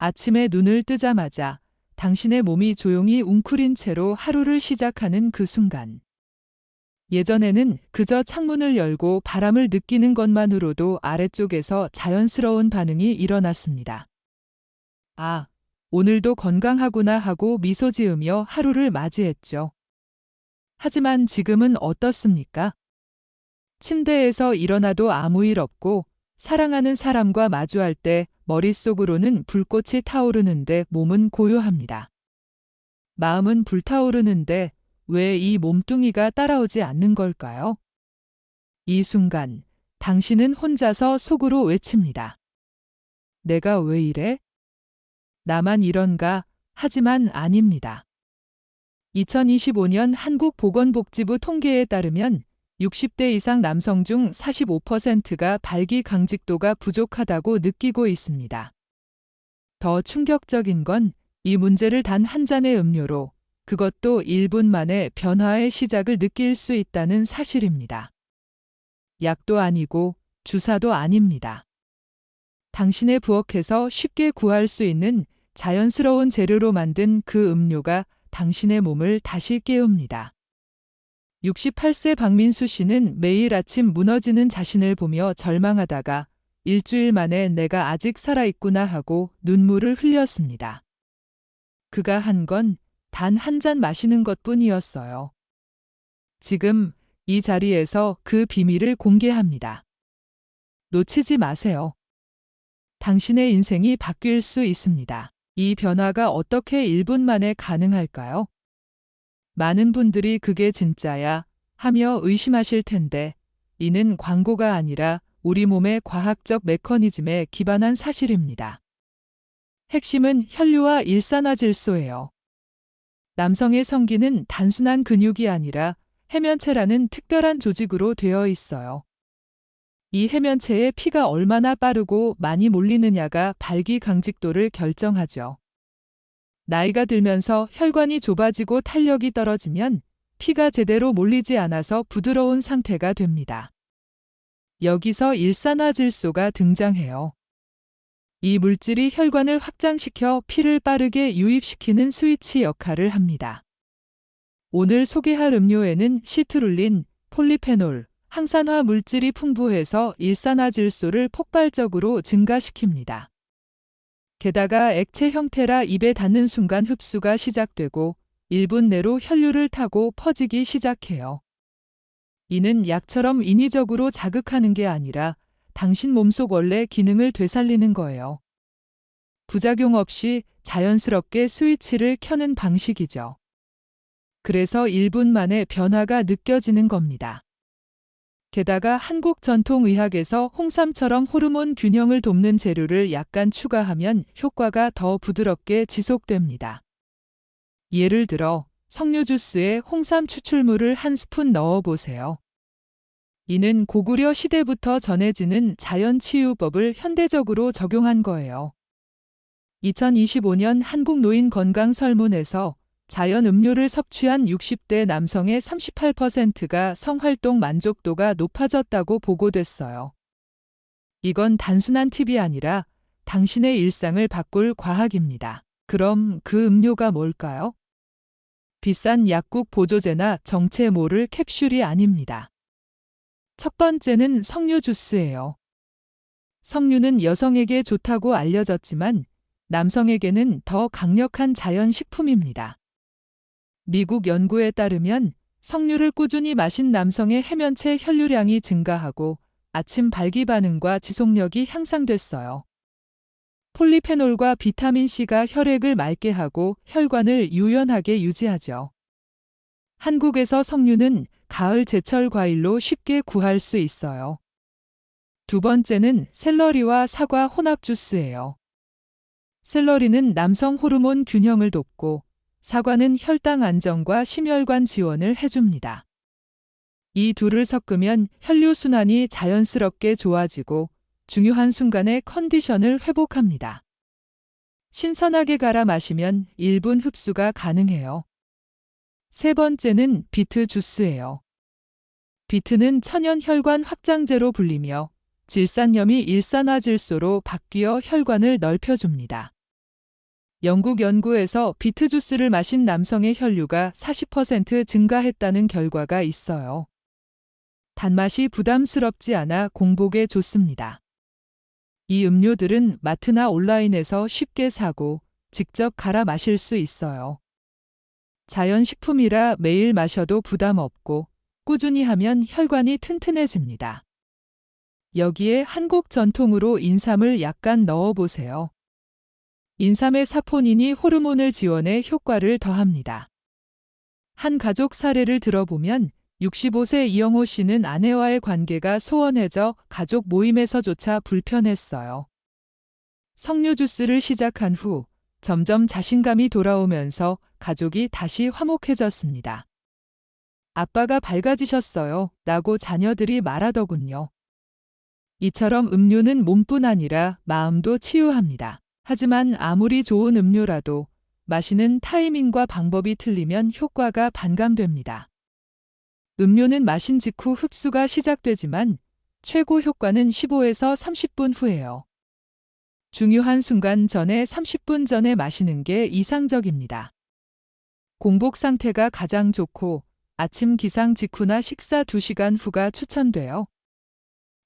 아침에 눈을 뜨자마자 당신의 몸이 조용히 웅크린 채로 하루를 시작하는 그 순간. 예전에는 그저 창문을 열고 바람을 느끼는 것만으로도 아래쪽에서 자연스러운 반응이 일어났습니다. 아, 오늘도 건강하구나 하고 미소 지으며 하루를 맞이했죠. 하지만 지금은 어떻습니까? 침대에서 일어나도 아무 일 없고 사랑하는 사람과 마주할 때 머릿속으로는 불꽃이 타오르는데 몸은 고요합니다. 마음은 불타오르는데 왜 이 몸뚱이가 따라오지 않는 걸까요? 이 순간 당신은 혼자서 속으로 외칩니다. 내가 왜 이래? 나만 이런가? 하지만 아닙니다. 2025년 한국보건복지부 통계에 따르면 60대 이상 남성 중 45%가 발기강직도가 부족하다고 느끼고 있습니다. 더 충격적인 건 이 문제를 단 한 잔의 음료로, 그것도 1분 만에 변화의 시작을 느낄 수 있다는 사실입니다. 약도 아니고 주사도 아닙니다. 당신의 부엌에서 쉽게 구할 수 있는 자연스러운 재료로 만든 그 음료가 당신의 몸을 다시 깨웁니다. 68세 박민수 씨는 매일 아침 무너지는 자신을 보며 절망하다가 일주일 만에 내가 아직 살아있구나 하고 눈물을 흘렸습니다. 그가 한 건 단 한 잔 마시는 것뿐이었어요. 지금 이 자리에서 그 비밀을 공개합니다. 놓치지 마세요. 당신의 인생이 바뀔 수 있습니다. 이 변화가 어떻게 1분 만에 가능할까요? 많은 분들이 그게 진짜야 하며 의심하실 텐데 이는 광고가 아니라 우리 몸의 과학적 메커니즘에 기반한 사실입니다. 핵심은 혈류와 일산화질소예요. 남성의 성기는 단순한 근육이 아니라 해면체라는 특별한 조직으로 되어 있어요. 이 해면체에 피가 얼마나 빠르고 많이 몰리느냐가 발기강직도를 결정하죠. 나이가 들면서 혈관이 좁아지고 탄력이 떨어지면 피가 제대로 몰리지 않아서 부드러운 상태가 됩니다. 여기서 일산화질소가 등장해요. 이 물질이 혈관을 확장시켜 피를 빠르게 유입시키는 스위치 역할을 합니다. 오늘 소개할 음료에는 시트룰린, 폴리페놀, 항산화 물질이 풍부해서 일산화질소를 폭발적으로 증가시킵니다. 게다가 액체 형태라 입에 닿는 순간 흡수가 시작되고 1분 내로 혈류를 타고 퍼지기 시작해요. 이는 약처럼 인위적으로 자극하는 게 아니라 당신 몸속 원래 기능을 되살리는 거예요. 부작용 없이 자연스럽게 스위치를 켜는 방식이죠. 그래서 1분 만에 변화가 느껴지는 겁니다. 게다가 한국 전통의학에서 홍삼처럼 호르몬 균형을 돕는 재료를 약간 추가하면 효과가 더 부드럽게 지속됩니다. 예를 들어 석류 주스에 홍삼 추출물을 한 스푼 넣어보세요. 이는 고구려 시대부터 전해지는 자연치유법을 현대적으로 적용한 거예요. 2025년 한국노인건강설문에서 자연 음료를 섭취한 60대 남성의 38%가 성활동 만족도가 높아졌다고 보고됐어요. 이건 단순한 팁이 아니라 당신의 일상을 바꿀 과학입니다. 그럼 그 음료가 뭘까요? 비싼 약국 보조제나 정체 모를 캡슐이 아닙니다. 첫 번째는 석류 주스예요. 석류는 여성에게 좋다고 알려졌지만 남성에게는 더 강력한 자연 식품입니다. 미국 연구에 따르면 석류를 꾸준히 마신 남성의 해면체 혈류량이 증가하고 아침 발기 반응과 지속력이 향상됐어요. 폴리페놀과 비타민C가 혈액을 맑게 하고 혈관을 유연하게 유지하죠. 한국에서 석류는 가을 제철 과일로 쉽게 구할 수 있어요. 두 번째는 샐러리와 사과 혼합 주스예요. 샐러리는 남성 호르몬 균형을 돕고 사과는 혈당 안정과 심혈관 지원을 해줍니다. 이 둘을 섞으면 혈류순환이 자연스럽게 좋아지고 중요한 순간에 컨디션을 회복합니다. 신선하게 갈아 마시면 1분 흡수가 가능해요. 세 번째는 비트 주스예요. 비트는 천연 혈관 확장제로 불리며 질산염이 일산화질소로 바뀌어 혈관을 넓혀줍니다. 영국 연구에서 비트 주스를 마신 남성의 혈류가 40% 증가했다는 결과가 있어요. 단맛이 부담스럽지 않아 공복에 좋습니다. 이 음료들은 마트나 온라인에서 쉽게 사고 직접 갈아 마실 수 있어요. 자연식품이라 매일 마셔도 부담 없고 꾸준히 하면 혈관이 튼튼해집니다. 여기에 한국 전통으로 인삼을 약간 넣어보세요. 인삼의 사포닌이 호르몬을 지원해 효과를 더합니다. 한 가족 사례를 들어보면 65세 이영호 씨는 아내와의 관계가 소원해져 가족 모임에서조차 불편했어요. 석류 주스를 시작한 후 점점 자신감이 돌아오면서 가족이 다시 화목해졌습니다. 아빠가 밝아지셨어요 라고 자녀들이 말하더군요. 이처럼 음료는 몸뿐 아니라 마음도 치유합니다. 하지만 아무리 좋은 음료라도 마시는 타이밍과 방법이 틀리면 효과가 반감됩니다. 음료는 마신 직후 흡수가 시작되지만 최고 효과는 15에서 30분 후예요. 중요한 순간 전에 30분 전에 마시는 게 이상적입니다. 공복 상태가 가장 좋고 아침 기상 직후나 식사 2시간 후가 추천돼요.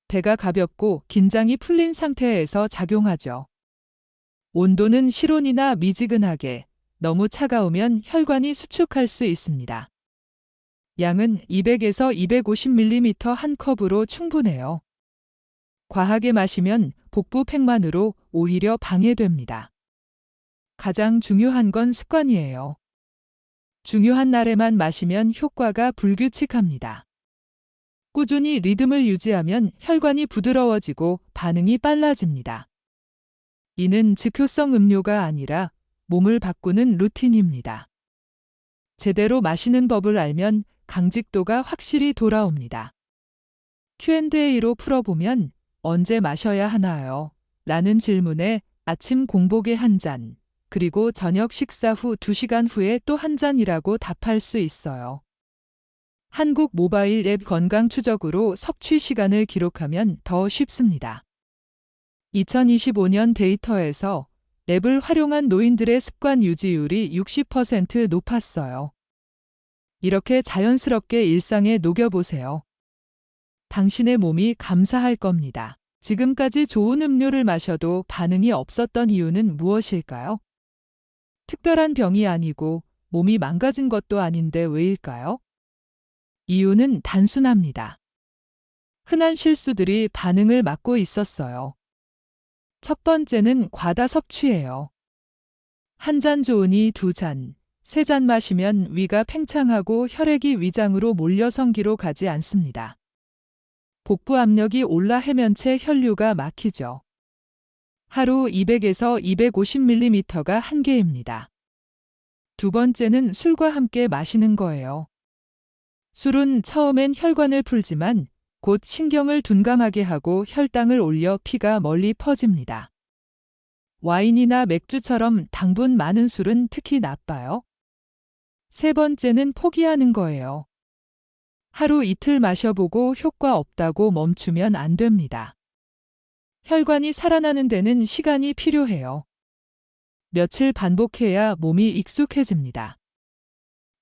배가 가볍고 긴장이 풀린 상태에서 작용하죠. 온도는 실온이나 미지근하게, 너무 차가우면 혈관이 수축할 수 있습니다. 양은 200에서 250ml 한 컵으로 충분해요. 과하게 마시면 복부 팽만으로 오히려 방해됩니다. 가장 중요한 건 습관이에요. 중요한 날에만 마시면 효과가 불규칙합니다. 꾸준히 리듬을 유지하면 혈관이 부드러워지고 반응이 빨라집니다. 이는 즉효성 음료가 아니라 몸을 바꾸는 루틴입니다. 제대로 마시는 법을 알면 강직도가 확실히 돌아옵니다. Q&A로 풀어보면 언제 마셔야 하나요? 라는 질문에 아침 공복에 한 잔, 그리고 저녁 식사 후 2시간 후에 또 한 잔이라고 답할 수 있어요. 한국 모바일 앱 건강 추적으로 섭취 시간을 기록하면 더 쉽습니다. 2025년 데이터에서 앱을 활용한 노인들의 습관 유지율이 60% 높았어요. 이렇게 자연스럽게 일상에 녹여보세요. 당신의 몸이 감사할 겁니다. 지금까지 좋은 음료를 마셔도 반응이 없었던 이유는 무엇일까요? 특별한 병이 아니고 몸이 망가진 것도 아닌데 왜일까요? 이유는 단순합니다. 흔한 실수들이 반응을 막고 있었어요. 첫 번째는 과다 섭취예요. 한 잔 좋으니 2잔, 3잔 마시면 위가 팽창하고 혈액이 위장으로 몰려 성기로 가지 않습니다. 복부 압력이 올라 해면체 혈류가 막히죠. 하루 200에서 250ml가 한계입니다. 두 번째는 술과 함께 마시는 거예요. 술은 처음엔 혈관을 풀지만 곧 신경을 둔감하게 하고 혈당을 올려 피가 멀리 퍼집니다. 와인이나 맥주처럼 당분 많은 술은 특히 나빠요. 세 번째는 포기하는 거예요. 하루 이틀 마셔보고 효과 없다고 멈추면 안 됩니다. 혈관이 살아나는 데는 시간이 필요해요. 며칠 반복해야 몸이 익숙해집니다.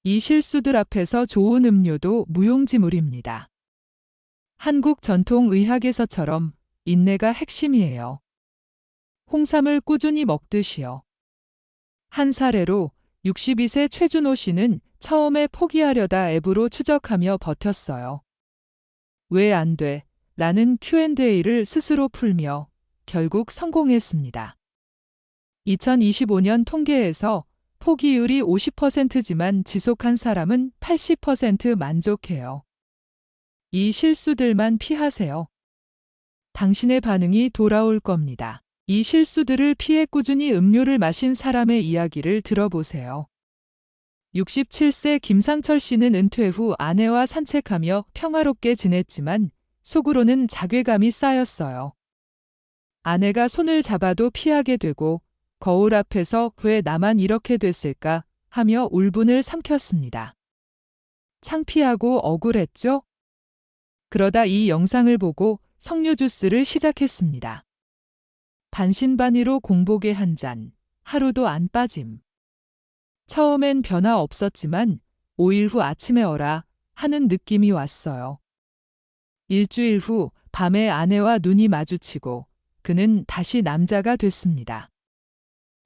이 실수들 앞에서 좋은 음료도 무용지물입니다. 한국 전통 의학에서처럼 인내가 핵심이에요. 홍삼을 꾸준히 먹듯이요. 한 사례로 62세 최준호 씨는 처음에 포기하려다 앱으로 추적하며 버텼어요. 왜 안 돼? 라는 Q&A를 스스로 풀며 결국 성공했습니다. 2025년 통계에서 포기율이 50%지만 지속한 사람은 80% 만족해요. 이 실수들만 피하세요. 당신의 반응이 돌아올 겁니다. 이 실수들을 피해 꾸준히 음료를 마신 사람의 이야기를 들어보세요. 67세 김상철 씨는 은퇴 후 아내와 산책하며 평화롭게 지냈지만 속으로는 자괴감이 쌓였어요. 아내가 손을 잡아도 피하게 되고 거울 앞에서 왜 나만 이렇게 됐을까 하며 울분을 삼켰습니다. 창피하고 억울했죠? 그러다 이 영상을 보고 석류 주스를 시작했습니다. 반신반의로 공복에 한 잔, 하루도 안 빠짐. 처음엔 변화 없었지만 5일 후 아침에 어라 하는 느낌이 왔어요. 일주일 후 밤에 아내와 눈이 마주치고 그는 다시 남자가 됐습니다.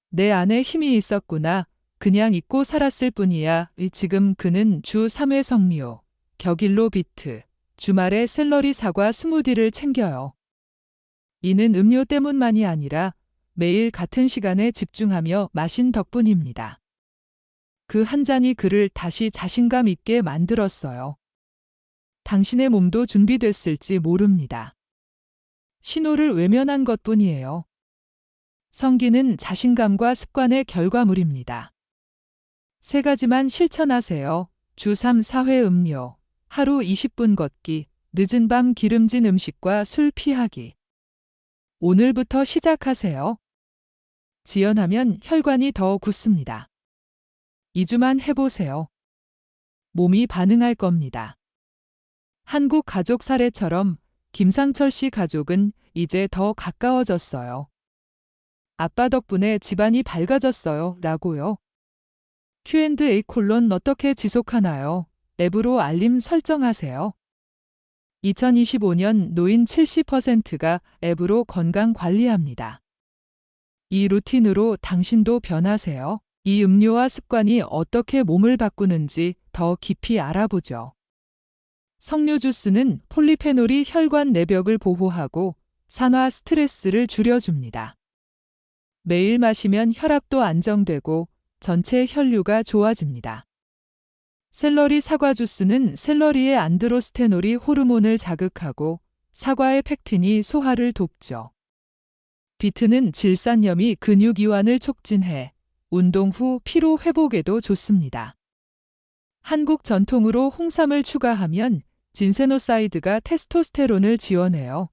내 안에 힘이 있었구나. 그냥 잊고 살았을 뿐이야. 지금 그는 주 3회 석류, 격일로 비트, 주말에 샐러리 사과 스무디를 챙겨요. 이는 음료 때문만이 아니라 매일 같은 시간에 집중하며 마신 덕분입니다. 그 한 잔이 그를 다시 자신감 있게 만들었어요. 당신의 몸도 준비됐을지 모릅니다. 신호를 외면한 것뿐이에요. 성기는 자신감과 습관의 결과물입니다. 3가지만 실천하세요. 주 3, 4회 음료, 하루 20분 걷기, 늦은 밤 기름진 음식과 술 피하기. 오늘부터 시작하세요. 지연하면 혈관이 더 굳습니다. 2주만 해보세요. 몸이 반응할 겁니다. 한국 가족 사례처럼 김상철 씨 가족은 이제 더 가까워졌어요. 아빠 덕분에 집안이 밝아졌어요. 라고요. Q&A 어떻게 지속하나요? 앱으로 알림 설정하세요. 2025년 노인 70%가 앱으로 건강 관리합니다. 이 루틴으로 당신도 변하세요. 이 음료와 습관이 어떻게 몸을 바꾸는지 더 깊이 알아보죠. 석류 주스는 폴리페놀이 혈관 내벽을 보호하고 산화 스트레스를 줄여줍니다. 매일 마시면 혈압도 안정되고 전체 혈류가 좋아집니다. 샐러리 사과 주스는 샐러리의 안드로스테놀이 호르몬을 자극하고 사과의 팩틴이 소화를 돕죠. 비트는 질산염이 근육 이완을 촉진해 운동 후 피로 회복에도 좋습니다. 한국 전통으로 홍삼을 추가하면 진세노사이드가 테스토스테론을 지원해요.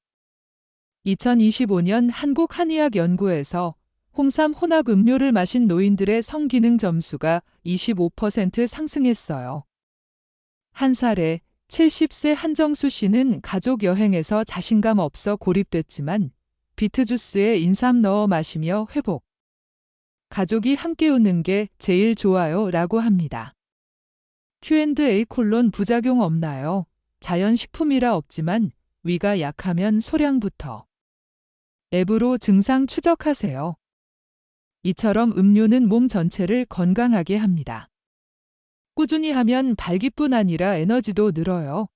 2025년 한국 한의학 연구에서 홍삼 혼합 음료를 마신 노인들의 성기능 점수가 25% 상승했어요. 한 사례 70세 한정수 씨는 가족 여행에서 자신감 없어 고립됐지만 비트 주스에 인삼 넣어 마시며 회복. 가족이 함께 웃는 게 제일 좋아요 라고 합니다. Q&A 부작용 없나요? 자연식품이라 없지만 위가 약하면 소량부터. 앱으로 증상 추적하세요. 이처럼 음료는 몸 전체를 건강하게 합니다. 꾸준히 하면 발기뿐 아니라 에너지도 늘어요.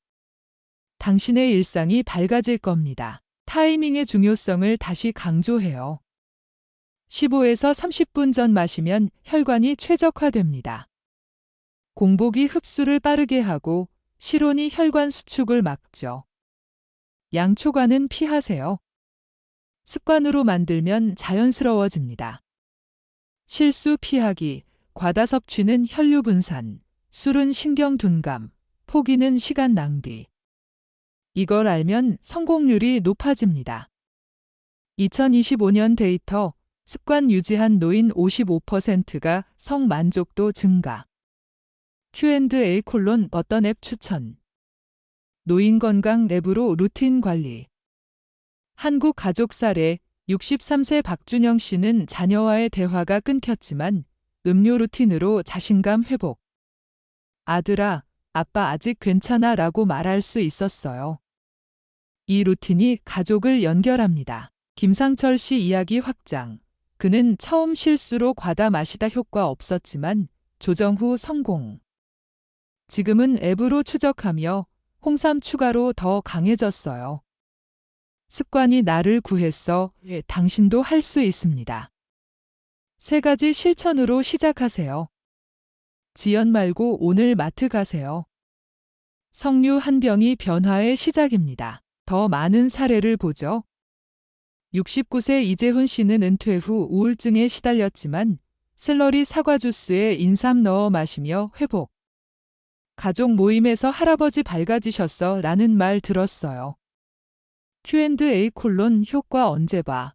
당신의 일상이 밝아질 겁니다. 타이밍의 중요성을 다시 강조해요. 15에서 30분 전 마시면 혈관이 최적화됩니다. 공복이 흡수를 빠르게 하고 실온이 혈관 수축을 막죠. 양초과는 피하세요. 습관으로 만들면 자연스러워집니다. 실수 피하기, 과다 섭취는 혈류 분산, 술은 신경 둔감, 포기는 시간 낭비. 이걸 알면 성공률이 높아집니다. 2025년 데이터, 습관 유지한 노인 55%가 성만족도 증가. Q&A 어떤 앱 추천. 노인 건강 앱으로 루틴 관리. 한국 가족 사례 63세 박준영 씨는 자녀와의 대화가 끊겼지만 음료 루틴으로 자신감 회복. 아들아, 아빠 아직 괜찮아 라고 말할 수 있었어요. 이 루틴이 가족을 연결합니다. 김상철 씨 이야기 확장. 그는 처음 실수로 과다 마시다 효과 없었지만 조정 후 성공. 지금은 앱으로 추적하며 홍삼 추가로 더 강해졌어요. 습관이 나를 구했어. 당신도 할 수 있습니다. 3가지 실천으로 시작하세요. 지연 말고 오늘 마트 가세요. 석류 한 병이 변화의 시작입니다. 더 많은 사례를 보죠. 69세 이재훈 씨는 은퇴 후 우울증에 시달렸지만 샐러리 사과 주스에 인삼 넣어 마시며 회복. 가족 모임에서 할아버지 밝아지셨어 라는 말 들었어요. Q&A 효과 언제 봐?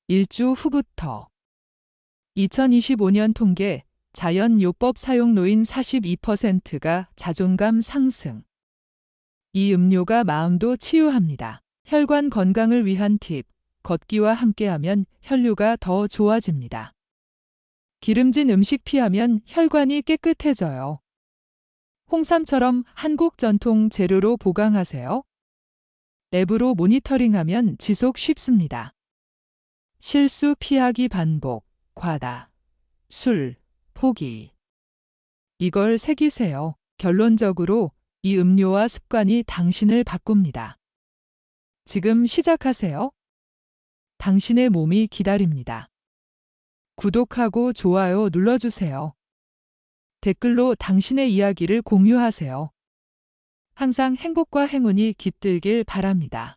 1주 후부터. 2025년 통계, 자연요법 사용 노인 42%가 자존감 상승. 이 음료가 마음도 치유합니다. 혈관 건강을 위한 팁, 걷기와 함께하면 혈류가 더 좋아집니다. 기름진 음식 피하면 혈관이 깨끗해져요. 홍삼처럼 한국 전통 재료로 보강하세요. 앱으로 모니터링하면 지속 쉽습니다. 실수 피하기 반복, 과다, 술, 포기. 이걸 새기세요. 결론적으로 이 음료와 습관이 당신을 바꿉니다. 지금 시작하세요. 당신의 몸이 기다립니다. 구독하고 좋아요 눌러주세요. 댓글로 당신의 이야기를 공유하세요. 항상 행복과 행운이 깃들길 바랍니다.